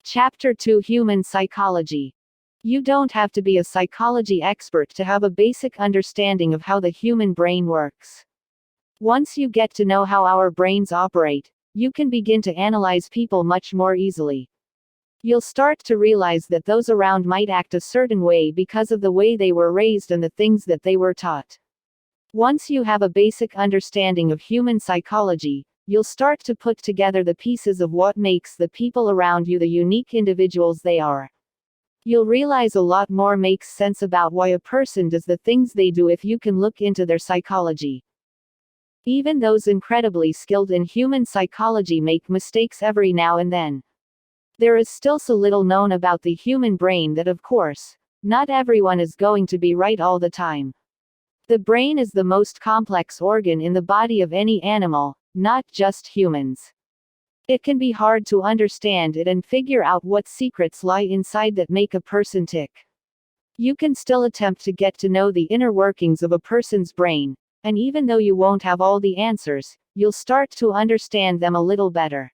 Chapter 2: Human Psychology. You don't have to be a psychology expert to have a basic understanding of how the human brain works. Once you get to know how our brains operate, you can begin to analyze people much more easily. You'll start to realize that those around might act a certain way because of the way they were raised and the things that they were taught. Once you have a basic understanding of human psychology, you'll start to put together the pieces of what makes the people around you the unique individuals they are. You'll realize a lot more makes sense about why a person does the things they do if you can look into their psychology. Even those incredibly skilled in human psychology make mistakes every now and then. There is still so little known about the human brain that, of course, not everyone is going to be right all the time. The brain is the most complex organ in the body of any animal, not just humans. It can be hard to understand it and figure out what secrets lie inside that make a person tick. You can still attempt to get to know the inner workings of a person's brain, and even though you won't have all the answers, you'll start to understand them a little better.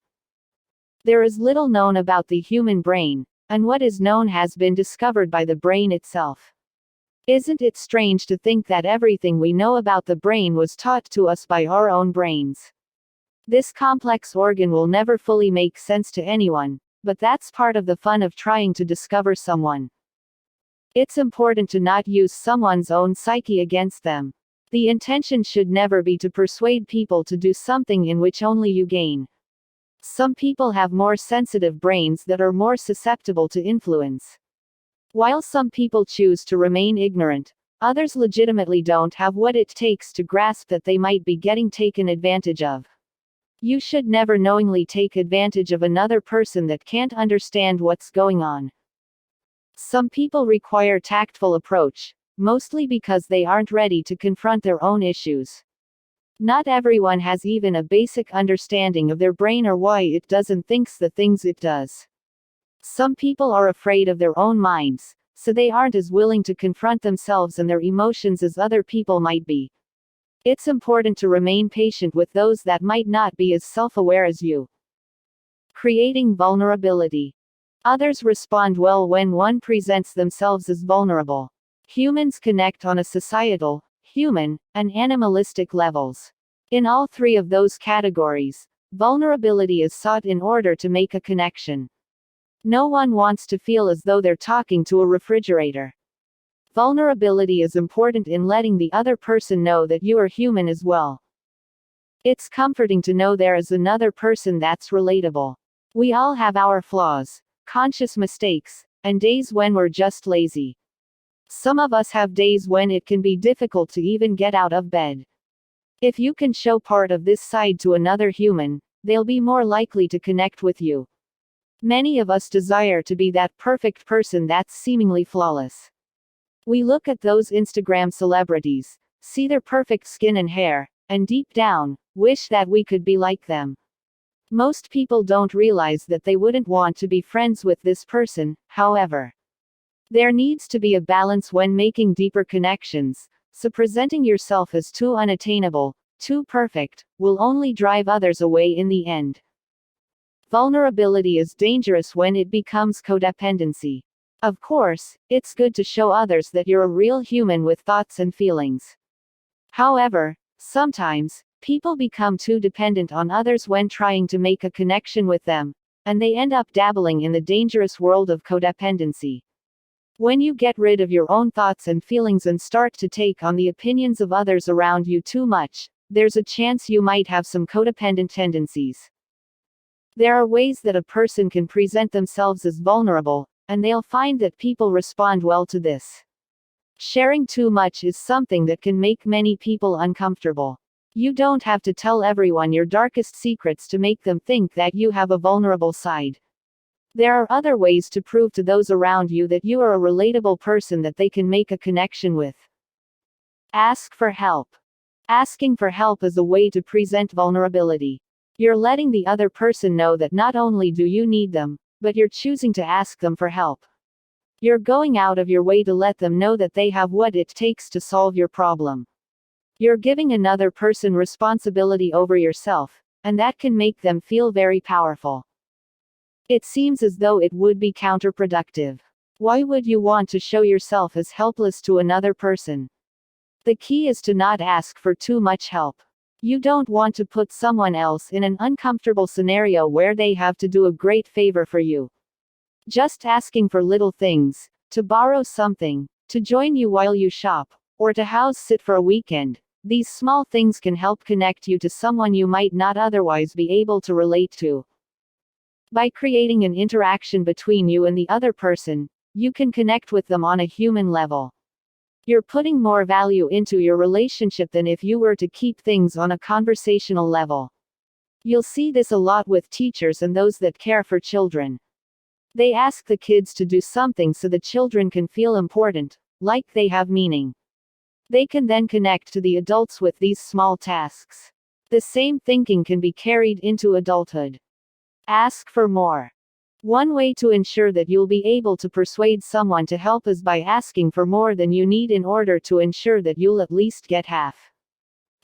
There is little known about the human brain, and what is known has been discovered by the brain itself. Isn't it strange to think that everything we know about the brain was taught to us by our own brains? This complex organ will never fully make sense to anyone, but that's part of the fun of trying to discover someone. It's important to not use someone's own psyche against them. The intention should never be to persuade people to do something in which only you gain. Some people have more sensitive brains that are more susceptible to influence. While some people choose to remain ignorant, others legitimately don't have what it takes to grasp that they might be getting taken advantage of. You should never knowingly take advantage of another person that can't understand what's going on. Some people require tactful approach, mostly because they aren't ready to confront their own issues. Not everyone has even a basic understanding of their brain or why it doesn't think the things it does. Some people are afraid of their own minds, so they aren't as willing to confront themselves and their emotions as other people might be. It's important to remain patient with those that might not be as self-aware as you. Creating vulnerability. Others respond well when one presents themselves as vulnerable. Humans connect on a societal, human, and animalistic levels. In all three of those categories, vulnerability is sought in order to make a connection. No one wants to feel as though they're talking to a refrigerator. Vulnerability is important in letting the other person know that you are human as well. It's comforting to know there is another person that's relatable. We all have our flaws, conscious mistakes, and days when we're just lazy. Some of us have days when it can be difficult to even get out of bed. If you can show part of this side to another human, they'll be more likely to connect with you. Many of us desire to be that perfect person that's seemingly flawless. We look at those Instagram celebrities, see their perfect skin and hair, and deep down, wish that we could be like them. Most people don't realize that they wouldn't want to be friends with this person, however. There needs to be a balance when making deeper connections, so presenting yourself as too unattainable, too perfect, will only drive others away in the end. Vulnerability is dangerous when it becomes codependency. Of course, it's good to show others that you're a real human with thoughts and feelings. However, sometimes, people become too dependent on others when trying to make a connection with them, and they end up dabbling in the dangerous world of codependency. When you get rid of your own thoughts and feelings and start to take on the opinions of others around you too much, there's a chance you might have some codependent tendencies. There are ways that a person can present themselves as vulnerable, and they'll find that people respond well to this. Sharing too much is something that can make many people uncomfortable. You don't have to tell everyone your darkest secrets to make them think that you have a vulnerable side. There are other ways to prove to those around you that you are a relatable person that they can make a connection with. Ask for help. Asking for help is a way to present vulnerability. You're letting the other person know that not only do you need them, but you're choosing to ask them for help. You're going out of your way to let them know that they have what it takes to solve your problem. You're giving another person responsibility over yourself, and that can make them feel very powerful. It seems as though it would be counterproductive. Why would you want to show yourself as helpless to another person? The key is to not ask for too much help. You don't want to put someone else in an uncomfortable scenario where they have to do a great favor for you. Just asking for little things, to borrow something, to join you while you shop, or to house sit for a weekend, these small things can help connect you to someone you might not otherwise be able to relate to. By creating an interaction between you and the other person, you can connect with them on a human level. You're putting more value into your relationship than if you were to keep things on a conversational level. You'll see this a lot with teachers and those that care for children. They ask the kids to do something so the children can feel important, like they have meaning. They can then connect to the adults with these small tasks. The same thinking can be carried into adulthood. Ask for more. One way to ensure that you'll be able to persuade someone to help is by asking for more than you need in order to ensure that you'll at least get half.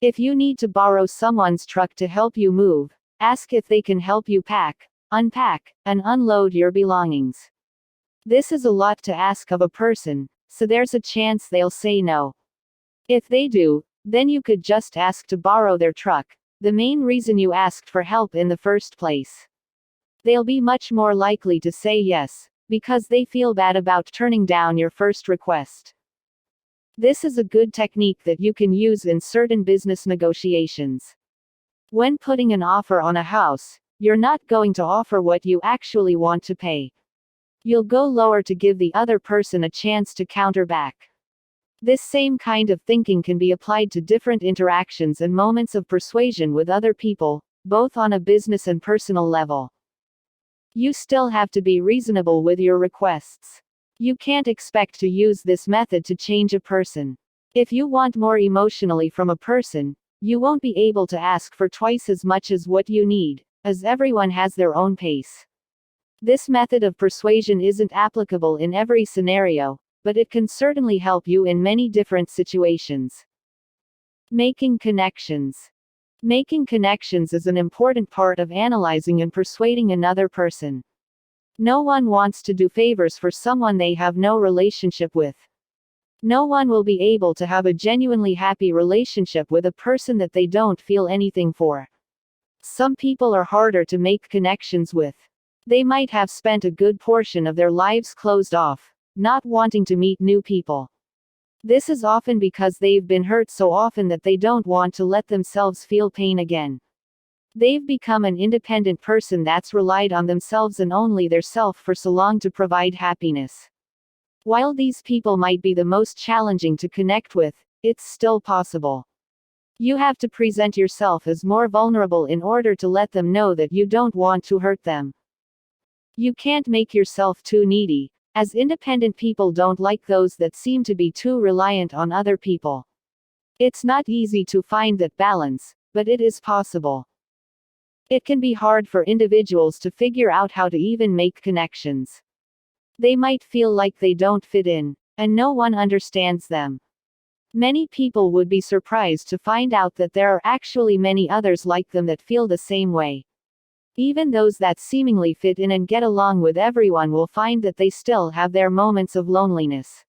If you need to borrow someone's truck to help you move, ask if they can help you pack, unpack, and unload your belongings. This is a lot to ask of a person, so there's a chance they'll say no. If they do, then you could just ask to borrow their truck, the main reason you asked for help in the first place. They'll be much more likely to say yes, because they feel bad about turning down your first request. This is a good technique that you can use in certain business negotiations. When putting an offer on a house, you're not going to offer what you actually want to pay. You'll go lower to give the other person a chance to counter back. This same kind of thinking can be applied to different interactions and moments of persuasion with other people, both on a business and personal level. You still have to be reasonable with your requests. You can't expect to use this method to change a person. If you want more emotionally from a person, you won't be able to ask for twice as much as what you need, as everyone has their own pace. This method of persuasion isn't applicable in every scenario, but it can certainly help you in many different situations. Making connections. Making connections is an important part of analyzing and persuading another person. No one wants to do favors for someone they have no relationship with. No one will be able to have a genuinely happy relationship with a person that they don't feel anything for. Some people are harder to make connections with. They might have spent a good portion of their lives closed off, not wanting to meet new people. This is often because they've been hurt so often that they don't want to let themselves feel pain again. They've become an independent person that's relied on themselves and only their self for so long to provide happiness. While these people might be the most challenging to connect with, it's still possible. You have to present yourself as more vulnerable in order to let them know that you don't want to hurt them. You can't make yourself too needy, as independent people don't like those that seem to be too reliant on other people. It's not easy to find that balance, but it is possible. It can be hard for individuals to figure out how to even make connections. They might feel like they don't fit in, and no one understands them. Many people would be surprised to find out that there are actually many others like them that feel the same way. Even those that seemingly fit in and get along with everyone will find that they still have their moments of loneliness.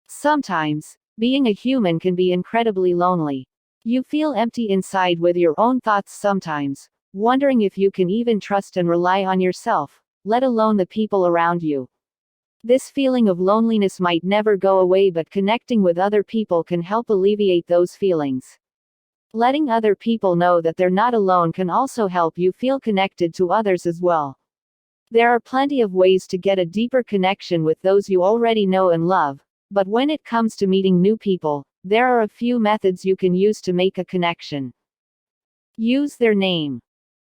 Sometimes, being a human can be incredibly lonely. You feel empty inside with your own thoughts sometimes, wondering if you can even trust and rely on yourself, let alone the people around you. This feeling of loneliness might never go away, but connecting with other people can help alleviate those feelings. Letting other people know that they're not alone can also help you feel connected to others as well. There are plenty of ways to get a deeper connection with those you already know and love, but when it comes to meeting new people, there are a few methods you can use to make a connection. Use their name.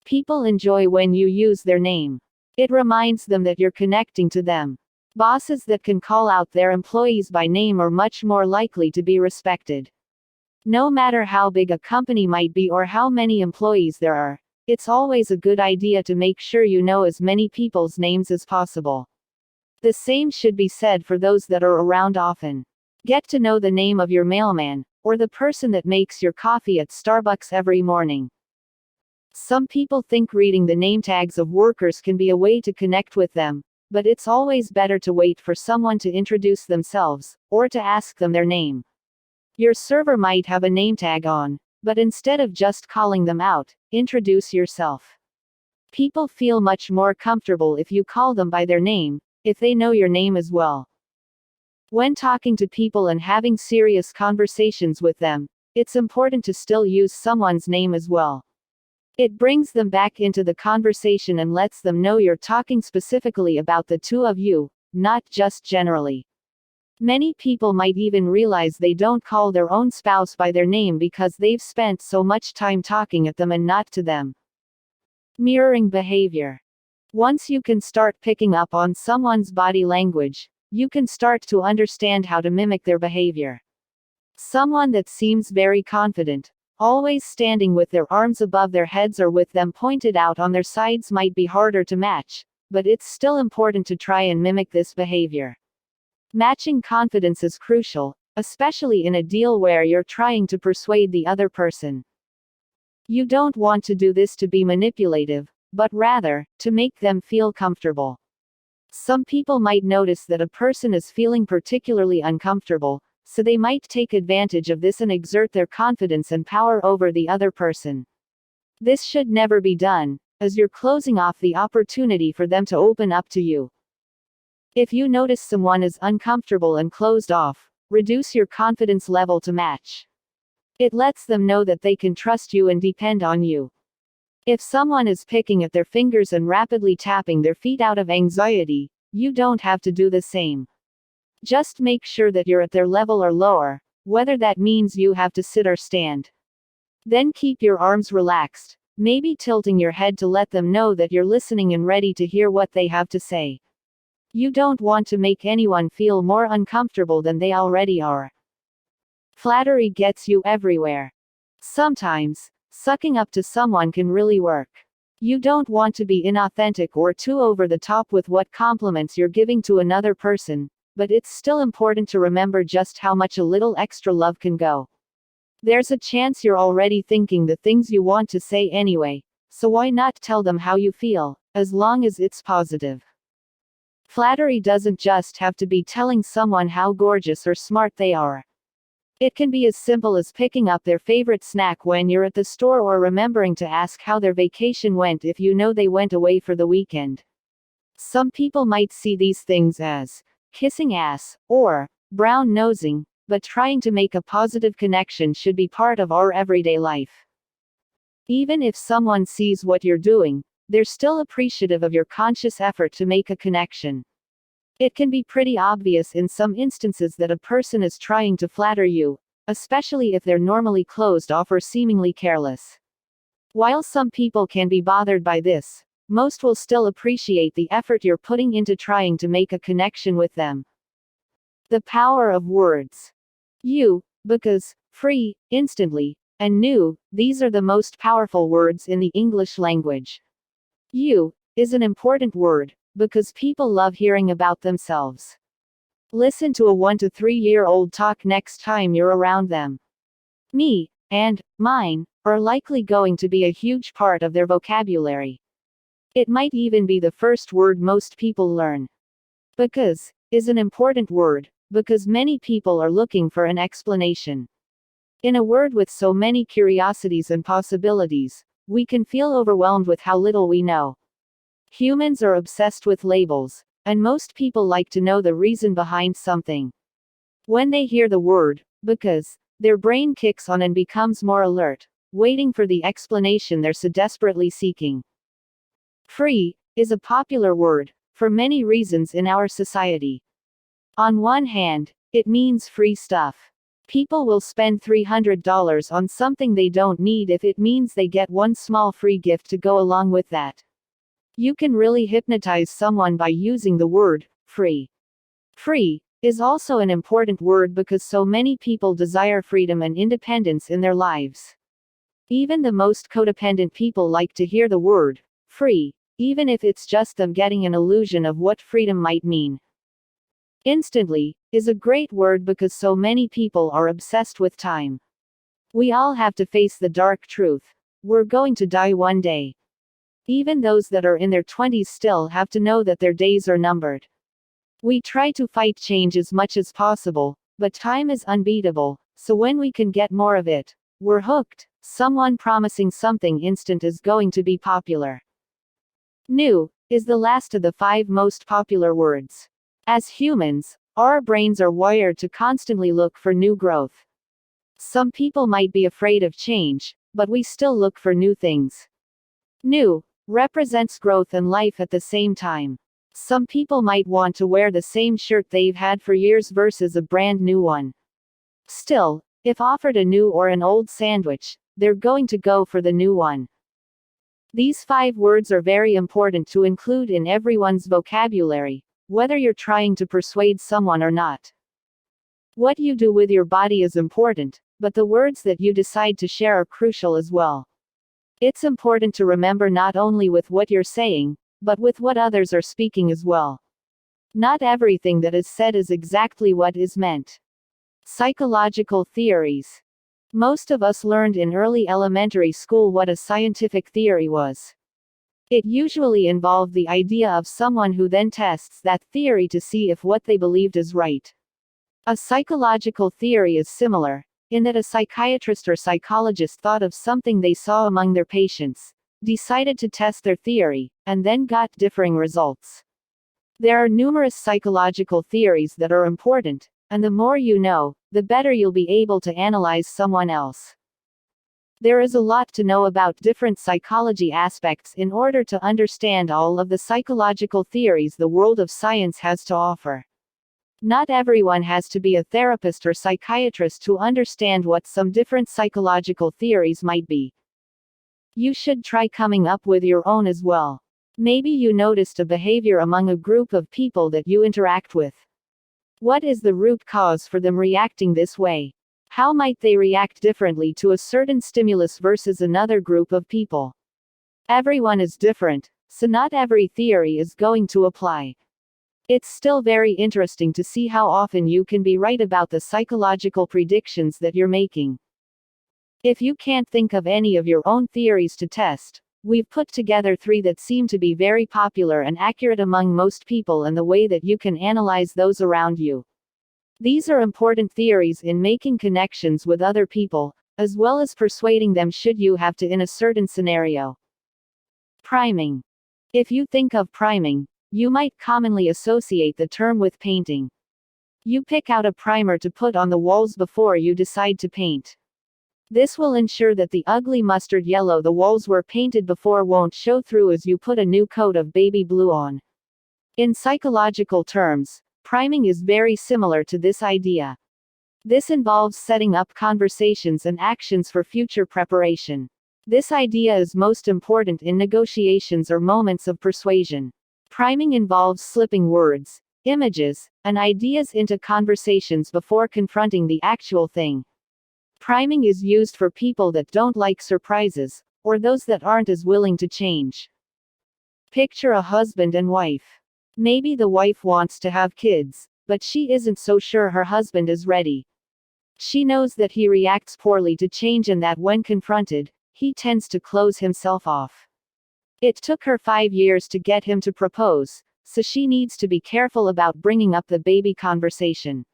People enjoy when you use their name. It reminds them that you're connecting to them. Bosses that can call out their employees by name are much more likely to be respected. No matter how big a company might be or how many employees there are, it's always a good idea to make sure you know as many people's names as possible. The same should be said for those that are around often. Get to know the name of your mailman, or the person that makes your coffee at Starbucks every morning. Some people think reading the name tags of workers can be a way to connect with them, but it's always better to wait for someone to introduce themselves, or to ask them their name. Your server might have a name tag on, but instead of just calling them out, introduce yourself. People feel much more comfortable if you call them by their name, if they know your name as well. When talking to people and having serious conversations with them, it's important to still use someone's name as well. It brings them back into the conversation and lets them know you're talking specifically about the two of you, not just generally. Many people might even realize they don't call their own spouse by their name because they've spent so much time talking at them and not to them. Mirroring behavior. Once you can start picking up on someone's body language, you can start to understand how to mimic their behavior. Someone that seems very confident, always standing with their arms above their heads or with them pointed out on their sides might be harder to match, but it's still important to try and mimic this behavior. Matching confidence is crucial, especially in a deal where you're trying to persuade the other person. You don't want to do this to be manipulative, but rather, to make them feel comfortable. Some people might notice that a person is feeling particularly uncomfortable, so they might take advantage of this and exert their confidence and power over the other person. This should never be done, as you're closing off the opportunity for them to open up to you. If you notice someone is uncomfortable and closed off, reduce your confidence level to match. It lets them know that they can trust you and depend on you. If someone is picking at their fingers and rapidly tapping their feet out of anxiety, you don't have to do the same. Just make sure that you're at their level or lower, whether that means you have to sit or stand. Then keep your arms relaxed, maybe tilting your head to let them know that you're listening and ready to hear what they have to say. You don't want to make anyone feel more uncomfortable than they already are. Flattery gets you everywhere. Sometimes, sucking up to someone can really work. You don't want to be inauthentic or too over the top with what compliments you're giving to another person, but it's still important to remember just how much a little extra love can go. There's a chance you're already thinking the things you want to say anyway, so why not tell them how you feel, as long as it's positive. Flattery doesn't just have to be telling someone how gorgeous or smart they are. It can be as simple as picking up their favorite snack when you're at the store or remembering to ask how their vacation went if you know they went away for the weekend. Some people might see these things as kissing ass or brown nosing, but trying to make a positive connection should be part of our everyday life. Even if someone sees what you're doing, they're still appreciative of your conscious effort to make a connection. It can be pretty obvious in some instances that a person is trying to flatter you, especially if they're normally closed off or seemingly careless. While some people can be bothered by this, most will still appreciate the effort you're putting into trying to make a connection with them. The power of words. You, because, free, instantly, and new, these are the most powerful words in the English language. You is an important word, because people love hearing about themselves. Listen to a 1 to 3-year-old talk next time you're around them. Me, and mine, are likely going to be a huge part of their vocabulary. It might even be the first word most people learn. Because is an important word, because many people are looking for an explanation. In a word with so many curiosities and possibilities, we can feel overwhelmed with how little we know. Humans are obsessed with labels, and most people like to know the reason behind something. When they hear the word, because, their brain kicks on and becomes more alert, waiting for the explanation they're so desperately seeking. Free is a popular word, for many reasons in our society. On one hand, it means free stuff. People will spend $300 on something they don't need if it means they get one small free gift to go along with that. You can really hypnotize someone by using the word free. Free is also an important word because so many people desire freedom and independence in their lives. Even the most codependent people like to hear the word free, even if it's just them getting an illusion of what freedom might mean. Instantly is a great word because so many people are obsessed with time. We all have to face the dark truth. we're going to die one day. Even those that are in their 20s still have to know that their days are numbered. We try to fight change as much as possible, but time is unbeatable, so when we can get more of it, we're hooked. Someone promising something instant is going to be popular. New is the last of the 5 most popular words. As humans, our brains are wired to constantly look for new growth. Some people might be afraid of change, but we still look for new things. New represents growth and life at the same time. Some people might want to wear the same shirt they've had for years versus a brand new one. Still, if offered a new or an old sandwich, they're going to go for the new one. These 5 words are very important to include in everyone's vocabulary, whether you're trying to persuade someone or not. What you do with your body is important, but the words that you decide to share are crucial as well. It's important to remember not only with what you're saying, but with what others are speaking as well. Not everything that is said is exactly what is meant. Psychological theories. Most of us learned in early elementary school what a scientific theory was. It usually involved the idea of someone who then tests that theory to see if what they believed is right. A psychological theory is similar, in that a psychiatrist or psychologist thought of something they saw among their patients, decided to test their theory, and then got differing results. There are numerous psychological theories that are important, and the more you know, the better you'll be able to analyze someone else. There is a lot to know about different psychology aspects in order to understand all of the psychological theories the world of science has to offer. Not everyone has to be a therapist or psychiatrist to understand what some different psychological theories might be. You should try coming up with your own as well. Maybe you noticed a behavior among a group of people that you interact with. What is the root cause for them reacting this way? How might they react differently to a certain stimulus versus another group of people? Everyone is different, so not every theory is going to apply. It's still very interesting to see how often you can be right about the psychological predictions that you're making. If you can't think of any of your own theories to test, we've put together 3 that seem to be very popular and accurate among most people and the way that you can analyze those around you. These are important theories in making connections with other people, as well as persuading them should you have to in a certain scenario. Priming. If you think of priming, you might commonly associate the term with painting. You pick out a primer to put on the walls before you decide to paint. This will ensure that the ugly mustard yellow the walls were painted before won't show through as you put a new coat of baby blue on. In psychological terms, priming is very similar to this idea. This involves setting up conversations and actions for future preparation. This idea is most important in negotiations or moments of persuasion. Priming involves slipping words, images, and ideas into conversations before confronting the actual thing. Priming is used for people that don't like surprises, or those that aren't as willing to change. Picture a husband and wife. Maybe the wife wants to have kids, but she isn't so sure her husband is ready. She knows that he reacts poorly to change and that when confronted, he tends to close himself off. It took her 5 years to get him to propose, so she needs to be careful about bringing up the baby conversation.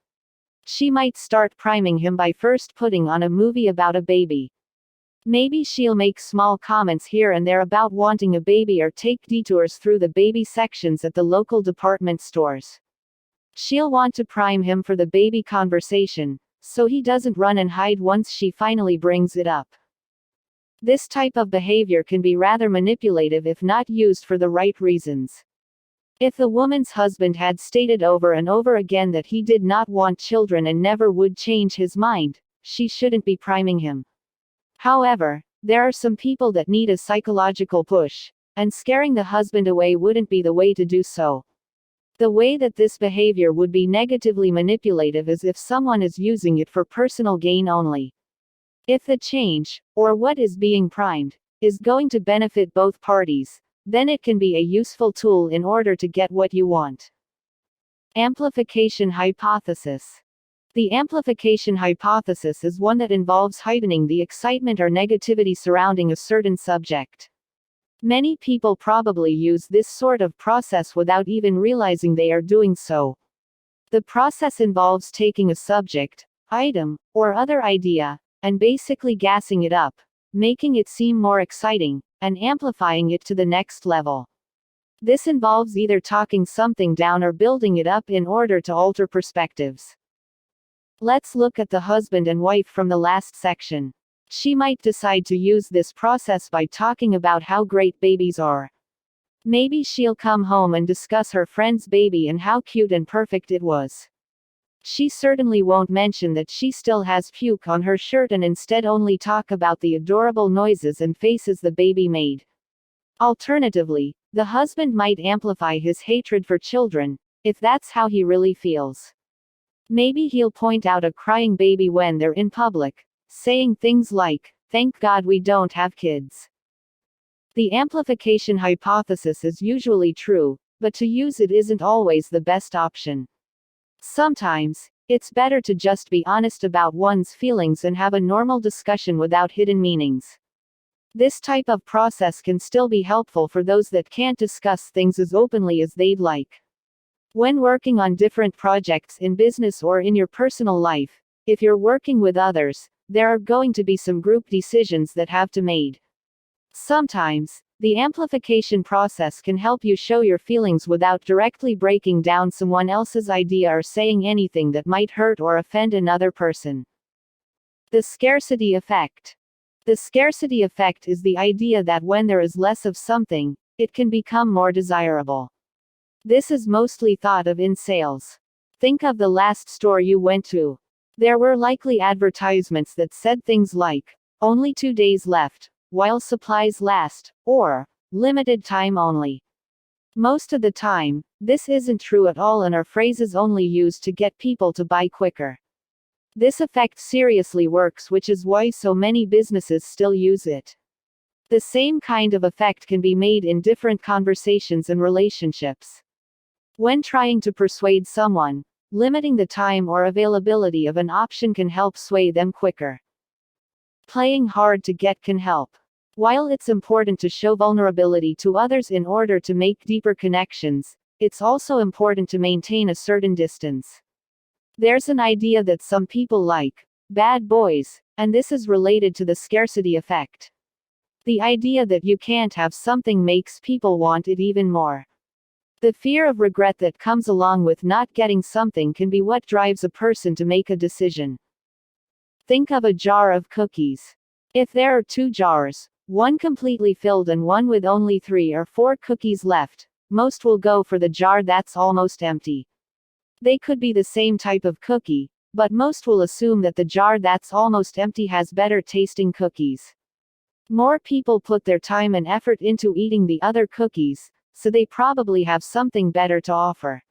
She might start priming him by first putting on a movie about a baby. Maybe she'll make small comments here and there about wanting a baby or take detours through the baby sections at the local department stores. She'll want to prime him for the baby conversation, so he doesn't run and hide once she finally brings it up. This type of behavior can be rather manipulative if not used for the right reasons. If the woman's husband had stated over and over again that he did not want children and never would change his mind, she shouldn't be priming him. However, there are some people that need a psychological push, and scaring the husband away wouldn't be the way to do so. The way that this behavior would be negatively manipulative is if someone is using it for personal gain only. If the change, or what is being primed, is going to benefit both parties, then it can be a useful tool in order to get what you want. Amplification hypothesis. The amplification hypothesis is one that involves heightening the excitement or negativity surrounding a certain subject. Many people probably use this sort of process without even realizing they are doing so. The process involves taking a subject, item, or other idea, and basically gassing it up, making it seem more exciting, and amplifying it to the next level. This involves either talking something down or building it up in order to alter perspectives. Let's look at the husband and wife from the last section. She might decide to use this process by talking about how great babies are. Maybe she'll come home and discuss her friend's baby and how cute and perfect it was. She certainly won't mention that she still has puke on her shirt and instead only talk about the adorable noises and faces the baby made. Alternatively, the husband might amplify his hatred for children, if that's how he really feels. Maybe he'll point out a crying baby when they're in public, saying things like, "Thank God we don't have kids." The amplification hypothesis is usually true, but to use it isn't always the best option. Sometimes, it's better to just be honest about one's feelings and have a normal discussion without hidden meanings. This type of process can still be helpful for those that can't discuss things as openly as they'd like. When working on different projects in business or in your personal life, if you're working with others, there are going to be some group decisions that have to be made. Sometimes, the amplification process can help you show your feelings without directly breaking down someone else's idea or saying anything that might hurt or offend another person. The scarcity effect. The scarcity effect is the idea that when there is less of something, it can become more desirable. This is mostly thought of in sales. Think of the last store you went to. There were likely advertisements that said things like, "Only 2 days left, while supplies last," or, "Limited time only." Most of the time, this isn't true at all and are phrases only used to get people to buy quicker. This effect seriously works, which is why so many businesses still use it. The same kind of effect can be made in different conversations and relationships. When trying to persuade someone, limiting the time or availability of an option can help sway them quicker. Playing hard to get can help. While it's important to show vulnerability to others in order to make deeper connections, it's also important to maintain a certain distance. There's an idea that some people like bad boys, and this is related to the scarcity effect. The idea that you can't have something makes people want it even more. The fear of regret that comes along with not getting something can be what drives a person to make a decision. Think of a jar of cookies. If there are 2 jars, one completely filled and one with only 3 or 4 cookies left, most will go for the jar that's almost empty. They could be the same type of cookie, but most will assume that the jar that's almost empty has better tasting cookies. More people put their time and effort into eating the other cookies, so they probably have something better to offer.